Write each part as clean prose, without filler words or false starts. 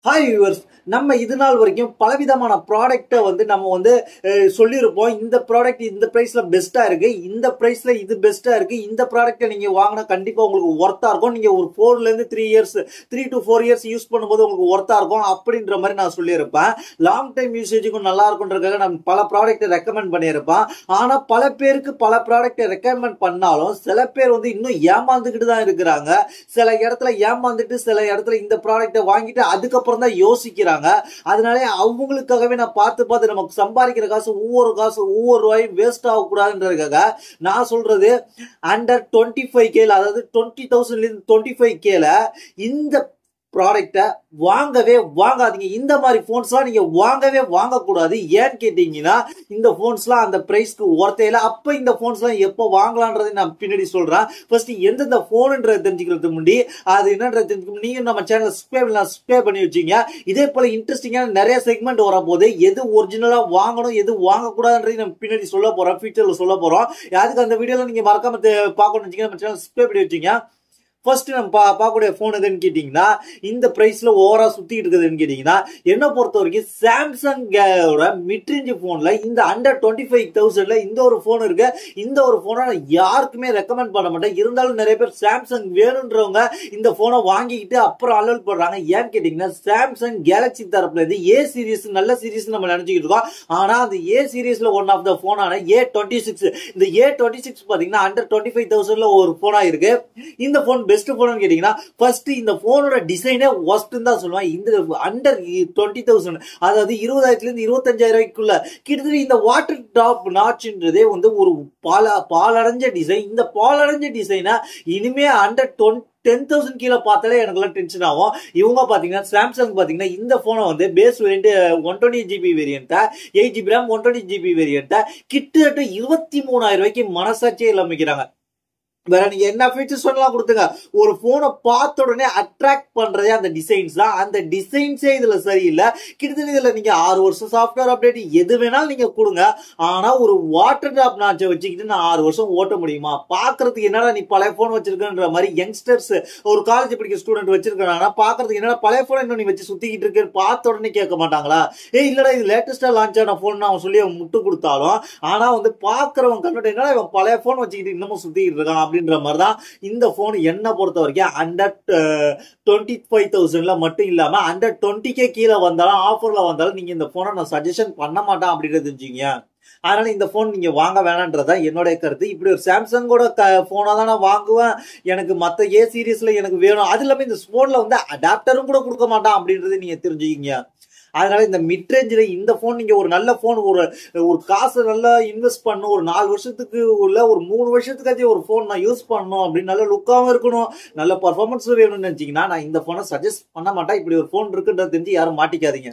Hi viewers, நம்ம இது நாள் வரைக்கும் பலவிதமான ப்ராடக்ட்டை நம்ம சொல்லியிருப்போம். இந்த ப்ராடக்ட் இந்த பிரைஸ்ல பெஸ்டா இருக்கு, இந்த பிரைஸ்ல இது பெஸ்டா இருக்கு, இந்த ப்ராடக்ட்டை நீங்க வாங்கினா கண்டிப்பா உங்களுக்கு ஒர்த்தா இருக்கும். நீங்க ஒரு 4 to 3 இயர்ஸ் யூஸ் பண்ணும்போது உங்களுக்கு ஒர்த்தா இருக்கும் அப்படின்ற மாதிரி நான் சொல்லியிருப்பேன். லாங் டைம் யூசேஜுக்கும் நல்லா இருக்கும்ன்றதுக்காக நான் பல ப்ராடக்ட்டை ரெக்கமெண்ட் பண்ணியிருப்பேன். ஆனா பல பேருக்கு பல ப்ராடக்ட்டை ரெக்கமெண்ட் பண்ணாலும் சில பேர் இன்னும் ஏமாந்துக்கிட்டு தான் இருக்கிறாங்க. சில இடத்துல ஏமாந்துட்டு சில இடத்துல இந்த ப்ராடக்ட்டை வாங்கிட்டு அதுக்கப்புறம் தான் யோசிக்கிறாங்க. அதனால அவங்களுக்காகவே நான் பார்த்து நமக்கு சம்பாதிக்கிற ஒவ்வொரு ரூபாயும் வேஸ்ட் ஆகக்கூடாதுன்றதுக்காக நான் சொல்றது அண்டர் 25K, அதாவது 20,000 25K இந்த ப்ராடக்ட்டை வாங்கவே வாங்காதீங்க. இந்த மாதிரி போன்ஸ்லாம் நீங்க வாங்கவே வாங்கக்கூடாது. ஏன்னு கேட்டீங்கன்னா இந்த போன்ஸ்லாம் அந்த பிரைஸ்க்கு ஒர்த்தே இல்லை. அப்ப இந்த போன்ஸ்லாம் எப்போ வாங்கலான்றதை நான் பின்னாடி சொல்றேன். ஃபர்ஸ்ட் எந்தெந்த போன்ன்றதை தெரிஞ்சுக்கிறதுக்கு முன்னாடி அது என்னன்றது தெரிஞ்சுக்கணும். நீங்க நம்ம சேனல் சப்ஸ்கிரைப் பண்ணி வச்சீங்க. இதே போல இன்ட்ரெஸ்டிங்கான நிறைய செக்மெண்ட் வரப்போது எது ஒரிஜினலா வாங்கணும் எது வாங்கக்கூடாதுன்றது நம்ம பின்னாடி சொல்ல போறோம், ஃபியூச்சர்ல சொல்ல போறோம். அதுக்கு அந்த வீடியோல நீங்க மறக்காம பார்க்கணும்னு வச்சீங்க, நம்ம சேனல் சப்ஸ்கிரைப் பண்ணி வச்சீங்க. ஃபர்ஸ்ட் நம்ம பார்க்கக்கூடிய போன் எதுன்னு கேட்டீங்கன்னா இந்த பிரைஸ்ல ஓவரா சுத்திட்டு இருக்குதுன்னு கேட்டீங்கன்னா என்ன பொறுத்த வரைக்கும் சாம்சங்கோட மிட்ரேஞ்ச் போன்ல இந்த அண்டர் 25,000 இந்த ஒரு போன் இருக்கு. இந்த ஒரு போனை நான் யாருக்குமே ரெக்கமெண்ட் பண்ண மாட்டேன். இருந்தாலும் நிறைய பேர் சாம்சங் வேணும்ன்றவங்க இந்த போனை வாங்கிக்கிட்டு அப்புறம் அலோட் பண்றாங்க. ஏன்னு கேட்டீங்கன்னா சாம்சங் கேலக்சி தரப்புல இருந்து ஏ சீரிஸ் நல்ல சீரிஸ் நம்ம நினைச்சுக்கிட்டு இருக்கோம். ஆனா அந்த ஏ சீரிஸ்ல ஒன் ஆஃப் த போனான A26, இந்த A26 பாத்தீங்கன்னா அண்டர் 25,000 ஒரு போனா இருக்கு. இந்த போன் பெஸ்ட் போன் கேட்டீங்கன்னா ஃபர்ஸ்ட் இந்த போனோட டிசைனே ஒஸ்ட் தான் சொல்லுவாங்க. இந்த அண்டர் 20,000, அதாவது 20,000 இருந்து 25,000 கிட்டத்தட்ட இந்த வாட்டர் டாப் நாட்ச்ன்றதே ஒரு பாலடைஞ்ச டிசைன். இந்த பாலடைஞ்ச டிசைனை இனிமே அண்டர் 10,000 கீழே பார்த்தாலே எனக்குலாம் டென்ஷன் ஆகும். இவங்க பாத்தீங்கன்னா சாம்சங் பாத்தீங்கன்னா இந்த போனை base variant 128GB variant, 8GB RAM 120GB variant கிட்டத்தட்ட 23,000 மனசாட்சியே இல்லாமக்கிறாங்க. வேற நீங்க என்ன ஃபீச்சர்ஸ் சொல்லலாம் கொடுத்துங்க. ஒரு போனை பார்த்த உடனே அட்ராக்ட் பண்றதே அந்த டிசைன்ஸ் தான். அந்த டிசைன்ஸே இதுல சரியில்லை. கிட்டத்தட்ட இதுல நீங்க 6 வருஷம் சாஃப்ட்வேர் அப்டேட் எது வேணாலும் நீங்க கொடுங்க. ஆனா ஒரு வாட்டர் டாப் நாச்சை வச்சுக்கிட்டு நான் 6 வருஷம் ஓட்ட முடியுமா? பாக்குறதுக்கு என்னடா நீ பழைய போன் வச்சிருக்கன்ற மாதிரி யங்ஸ்டர்ஸ் ஒரு காலேஜ் படிக்கிற ஸ்டூடெண்ட் வச்சிருக்காங்கன்னா பாக்குறதுக்கு என்னடா பழைய போன் இன்னும் நீ வச்சு சுத்திக்கிட்டு இருக்கு பார்த்த உடனே கேட்க மாட்டாங்களா? இல்லடா இது லேட்டஸ்டா லான்ச் ஆன போன் அவன் சொல்லி அவன் முட்டு கொடுத்தாலும் ஆனா பாக்குறவங்க கண்ணோட என்னடா இவன் பழைய போன் வச்சுக்கிட்டு இன்னமும் சுத்திக்கிட்டு இருக்கான் அப்படின்ற மாதிரி தான் இந்த போன் என்ன பொறுத்த வரைக்கும் அண்டர் 25,000 மட்டும் இல்லாம அண்டர் 20K கீழே வந்தாலும் ஆஃபர்ல வந்தாலும் நீங்க இந்த போனை நான் சஜஷன் பண்ண மாட்டேன் அப்படின்றது தெரிஞ்சுங்க. அதனால இந்த போன் நீங்க வாங்க வேணான்றதா என்னோட கருத்து. இப்படி ஒரு சாம்சங்கோட போனா தான் நான் வாங்குவேன், எனக்கு மத்த ஏ சீரீஸ்ல எனக்கு வேணும், அது இல்லாம இந்த போன்ல அடாப்டரும் கூட கொடுக்க மாட்டான் அப்படின்றது நீங்க தெரிஞ்சுக்கிங்க. அதனால இந்த மிட்ரேஞ்சில் இந்த போன் நீங்க ஒரு நல்ல போன் ஒரு காசை நல்லா இன்வெஸ்ட் பண்ணணும், ஒரு 4 வருஷத்துக்கு உள்ள ஒரு 3 வருஷத்துக்காச்சும் ஒரு போன் நான் யூஸ் பண்ணணும் அப்படின்னு நல்ல லுக்காவும் இருக்கணும், நல்ல பர்ஃபார்மன்ஸ் வேணும்னு நினைச்சீங்கன்னா நான் இந்த போனை சஜஸ்ட் பண்ண மாட்டேன். இப்படி ஒரு போன் இருக்குன்றது தெரிஞ்சு யாரும் மாட்டிக்காதீங்க.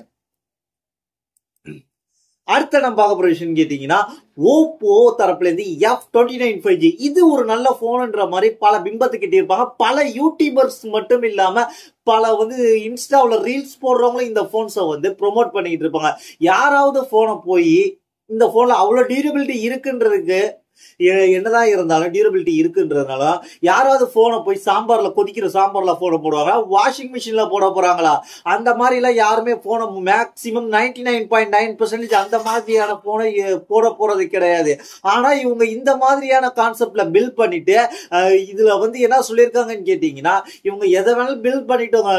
அடுத்த நம்ம பார்க்க போற விஷயம் கேட்டீங்கன்னா ஓப்போ தரப்புல இருந்து F29 5G இது ஒரு நல்ல போன்ன்ற மாதிரி பல பிம்பத்துக்கிட்டே இருப்பாங்க. பல யூடியூபர்ஸ் மட்டும் இல்லாம பல இன்ஸ்டாவில் ரீல்ஸ் போடுறவங்களும் இந்த போன்ஸை ப்ரொமோட் பண்ணிக்கிட்டு இருப்பாங்க. யாராவது போனை போய் இந்த போன்ல அவ்வளவு டியூரபிலிட்டி இருக்குன்றதுக்கு என்னதான் இருந்தாலும் டியூரபிலிட்டி இருக்குன்றதுனால யாராவது போனை போய் கொதிக்கிற சாம்பார்ல போனை போடுவாங்க, வாஷிங் மிஷின்ல போட போறாங்களா? அந்த மாதிரி எல்லாம் யாருமே போனை மேக்சிமம் 99.9% அந்த மாதிரியான போனை போட போறது கிடையாது. ஆனா இவங்க இந்த மாதிரியான கான்செப்ட்ல பில்ட் பண்ணிட்டு இதுல என்ன சொல்லியிருக்காங்கன்னு கேட்டீங்கன்னா இவங்க எதை வேணாலும் பில்ட் பண்ணிட்டோங்க.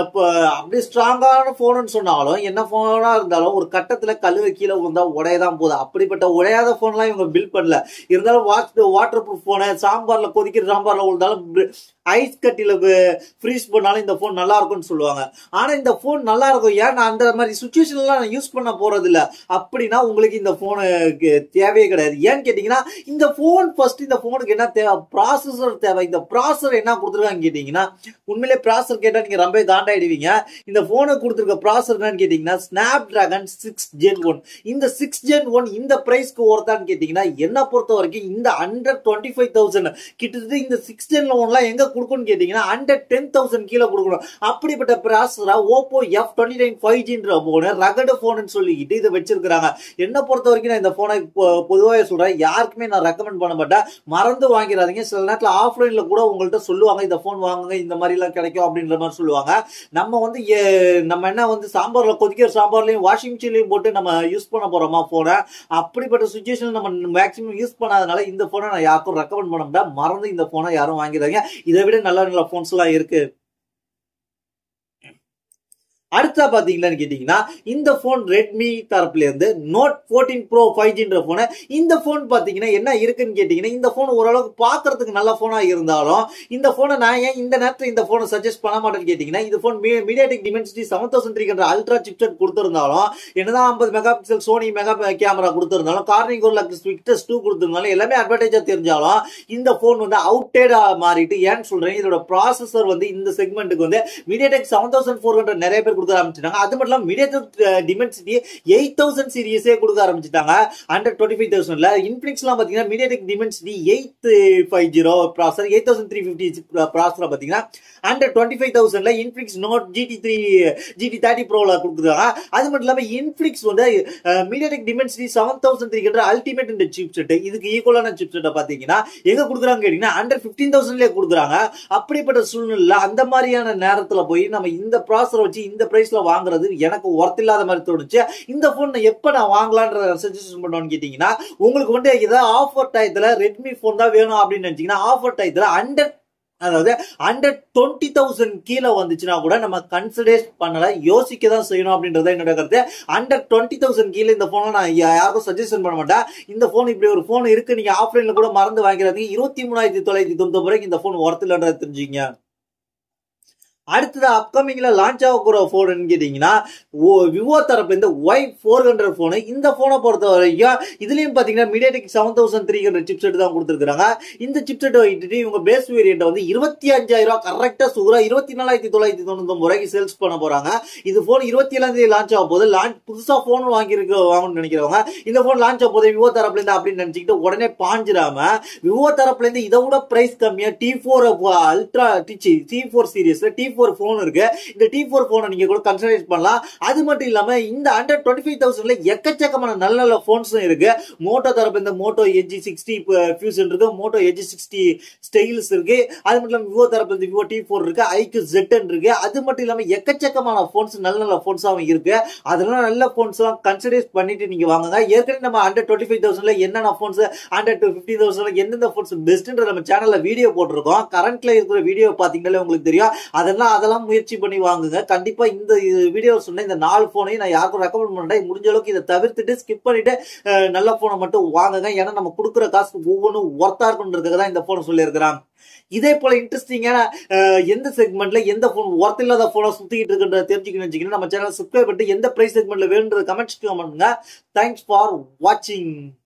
அப்படியே ஸ்ட்ராங்கான போன்னு சொன்னாலும் என்ன போனா இருந்தாலும் ஒரு கட்டத்துல கழுவை கீழே விழுந்தா உடையதான் போகுது. அப்படிப்பட்ட உடையாத போன்லாம் இவங்க பில்ட் பண்ணல. இருந்தாலும் வாட்டர் ப்ரூஃப் போன சாம்பார்ல கொதிக்கிற சாம்பார்ல விழுந்தாலும் ஐஸ் கட்டில ஃப்ரீஸ் பண்ணாலும் இந்த போன் நல்லா இருக்கும்னு சொல்லுவாங்க. ஆனா இந்த போன் நல்லா இருக்கும். ஏன் நான் அந்த மாதிரி சுச்சுவேஷன்லாம் நான் யூஸ் பண்ண போறது இல்ல அப்படின்னா உங்களுக்கு இந்த போனுக்கு தேவையே கிடையாது. ஏன்னு கேட்டீங்கன்னா இந்த போன் ஃபர்ஸ்ட் இந்த போனுக்கு என்ன தேவை? ப்ராசஸர் தேவை. இந்த ப்ராசஸர் என்ன கொடுத்துருக்காங்க கேட்டீங்கன்னா உண்மையிலே ப்ராசஸர் கேட்டா நீங்க ரொம்ப காண்டாயிடுவீங்க. இந்த போனுக்கு கொடுத்துருக்க ப்ராசஸர் என்னன்னு கேட்டீங்கன்னா Snapdragon 6 Gen 1. இந்த 6 Gen 1 இந்த பிரைஸ்க்கு ஒருத்தான்னு கேட்டீங்கன்னா என்ன பொறுத்த வரைக்கும் இந்த அண்டர் 25,000 கிட்டத்தட்ட இந்த 6 Gen 1 எங்க கொடுக்கணும்னு கேட்டீங்கன்னா அண்டர் 10,000 கீழே கொடுக்கணும். அப்படிப்பட்ட ப்ராசஸரா Oppo F29 5Gன்ற போன் ரகடு போன் சொல்லிக்கிட்டு இதை வச்சிருக்காங்க. என்ன பொறுத்த வரைக்கும் நான் இந்த போனை பொதுவாக சொல்றேன், யாருக்குமே நான் ரெக்கமெண்ட் பண்ண மாட்டேன். மறந்து வாங்கிறாதீங்க. சில நேரத்தில் ஆஃப்லைன்ல கூட உங்கள்கிட்ட சொல்லுவாங்க இந்த போன் வாங்குங்க, இந்த மாதிரி எல்லாம் கிடைக்கும் அப்படின்ற மாதிரி சொல்லுவாங்க. நம்ம வந்து நம்ம என்ன வந்து சாம்பார்ல கொதிக்கிற சாம்பார்லயும் வாஷிங் மிஷின்லயும் போட்டு நம்ம யூஸ் பண்ண போறோமா போனை? அப்படிப்பட்ட சுச்சுவேஷன் நம்ம மேக்ஸிமம் யூஸ் பண்ணாதனால இந்த போனை நான் யாருக்கும் ரெக்கமெண்ட் பண்ண மாட்டேன். மறந்து இந்த போனை யாரும் வாங்கிறாதீங்க. இதை விட நல்ல நல்ல போன்ஸ் எல்லாம் இருக்கு. அடுத்தா பாத்தீங்கன்னு கேட்டீங்கன்னா இந்த போன் ரெட்மி தரப்புல இருந்து Note 14 Pro 5Gன்ற போன. இந்த போன் பாத்தீங்கன்னா என்ன இருக்குன்னு கேட்டீங்கன்னா, இந்த போன் ஓரளவுக்கு பாக்குறதுக்கு நல்ல போனா இருந்தாலும் இந்த போனை நான் ஏன் இந்த நேரத்தில் இந்த போனை சஜஸ்ட் பண்ண மாட்டேன்னு கேட்டீங்கன்னா, இது phone MediaTek Dimensity 7300 ultra chipset கொடுத்திருந்தாலும், என்னதான் 50 mega pixel Sony mega camera கொடுத்திருந்தாலும், Corning Gorilla Victus 2 கொடுத்திருந்தாலும், எல்லாமே அட்வான்டேஜா தெரிஞ்சாலும் இந்த போன் வந்து அவுட்டேடா மாறிட்டு. ஏன்னு சொல்றேன், இதோட ப்ராசஸர் வந்து இந்த செக்மெண்ட்டுக்கு வந்து MediaTek 7400 நிறைய பேர் கொடுக்க ஆரம்பிச்சிட்டாங்க. அது மட்டும் இல்லாம MediaTek Dimensity 8000 சீரிஸே கொடுக்க ஆரம்பிச்சிட்டாங்க. அண்டர் 25,000ல இன்ஃபினிக்ஸ்லாம் பாத்தீங்கன்னா MediaTek Dimensity 850 ப்ராசஸர் 8350 ப்ராசஸர் பாத்தீங்கன்னா அண்டர் 25,000ல இன்ஃபினிக்ஸ் Note GT30 Proல கொடுக்குறாங்க. அது மட்டும் இல்லாம இன்ஃபினிக்ஸ் வந்து MediaTek Dimensity 7300 அல்டிமேட் இந்த சிப்செட், இதுக்கு ஈக்குவலான சிப்செட்டை பாத்தீங்கன்னா எங்க கொடுக்குறாங்க கேட்டீங்கன்னா அண்டர் 15,000லே கொடுக்குறாங்க. அப்படிப்பட்ட சூழ்நிலை அந்த மாதிரியான நேரத்துல போய் நம்ம இந்த ப்ராசஸர் வச்சு இந்த பிரைஸ்ல வாங்குறது எனக்கு ஒர்த் இல்லாத மாதிரி தோணுச்சு. இந்த போன் எப்ப நான் வாங்கலாம்ன்ற சஜஷன் பண்ணுவேன்னு கேட்டீங்கன்னா, உங்களுக்கு வந்து ஏதாவது ஆஃபர் டயத்துல ரெட்மி போன் தான் வேணும் அப்படின்னு நினைச்சீங்கன்னா, ஆஃபர் டயத்துல அதாவது அண்டர் 20,000 கீழே வந்துச்சுன்னா கூட நம்ம கன்சிடர் பண்ணல, யோசிக்க தான் செய்யணும் அப்படின்றத என்னோட கருத்து. அண்டர் 20,000 கீழே இந்த போனை நான் யாருக்கும் சஜஷன் பண்ண மாட்டேன். இந்த போன் இப்படி ஒரு போன் இருக்கு, நீங்க ஆஃப்லைன்ல கூட மறந்து வாங்கிறாதீங்க. 23,999 ரூபாய்க்கு இந்த போன் ஒர்த் இல்லைன்றத தெரிஞ்சுங்க. அடுத்தது அப்கமிங்ல லான்ச் ஆகக்கூட போன் கேட்டீங்கன்னா விவோ தரப்புல இந்த Y400 போன். இந்த போனை பொறுத்த வரைக்கும் இதுலயும் பாத்தீங்கன்னா MediaTek 7300 சிப்செட் தான் கொடுத்துருக்காங்க. இந்த சிப்செட் வைத்துட்டு இவங்க பேஸ் வேரியன்ட் வந்து 25,000 ரூபாய் கரெக்டா சூரா 24,999 ரூபாய்க்கு சேல்ஸ் பண்ண போறாங்க. இது போன் 27 லான்ச் ஆக போது. புதுசா போன் வாங்கணும்னு நினைக்கிறவங்க இந்த போன் லான்ச் ஆக போது விவோ தரப்புல இருந்து அப்படின்னு நினைச்சுக்கிட்டு உடனே பாஞ்சிடாம, விவோ தரப்புல இருந்து இதை விட பிரைஸ் கம்மியா T4 ultra T4 சீரிஸ்ல T4 phone இருக்கு. இந்த T4 போனை நீங்க கூட கன்சிடர் பண்ணலாம். அது மட்டும் இல்லாம இந்த அண்டர் 25,000ல எக்கச்சக்கமான நல்ல நல்ல போன்ஸும் இருக்கு. மோட்டோ தரப்பு இந்த மோட்டோ Edge 60 ஃபியூஷன் இருக்கு, மோட்டோ Edge 60 ஸ்டைல்ஸ் இருக்கு. அது மட்டும் இல்லாம விவோ தரப்பு இந்த விவோ T4 இருக்கு, IQ ZN இருக்கு. அது மட்டும் இல்லாம எக்கச்சக்கமான போன்ஸ் நல்ல நல்ல போன்ஸாவும் இருக்கு. அதெல்லாம் நல்ல போன்ஸ் எல்லாம் கன்சிடர் பண்ணிட்டு நீங்க வாங்குங்க. ஏற்கனவே நம்ம அண்டர் 25,000ல என்னென்ன போன்ஸ், அண்டர் 50,000ல எந்தெந்த போன்ஸ் பெஸ்ட்ன்ற நம்ம சேனல்ல வீடியோ போட்டிருக்கோம். கரண்ட்ல இருக்கிற வீடியோ பாத்தீங்கன்னா உங்களுக்கு தெரியும். அதெல்லாம் முயற்சி பண்ணி வாங்குங்க. கண்டிப்பா இந்த வீடியோ சொன்ன இந்த 4 போனையும் நான் யாருக்கும் ரெக்கமெண்ட் பண்ணேன். முடிஞ்ச அளவுக்கு இதை தவிர்த்துட்டு ஸ்கிப் பண்ணிட்டு நல்ல போனை மட்டும் வாங்குங்க. ஏன்னா நம்ம கொடுக்குற காசு ஒவ்வொன்றும் ஒர்த்தா இருக்குன்றதுக்காக தான் இந்த போனை சொல்லி இருக்கிறான். இதே போல இன்ட்ரெஸ்டிங்கான எந்த செக்மெண்ட்ல எந்த போன் ஒர்த் இல்லாத போனை சுத்திக்கிட்டு இருக்குன்றத தெரிஞ்சுக்கணும் நம்ம சேனல் சப்ஸ்கிரைப் பண்ணிட்டு எந்த பிரைஸ் செக்மெண்ட்ல வேணும்ன்ற கமெண்ட்ஸ் பண்ணுங்க. தேங்க்ஸ் ஃபார் வாட்சிங்.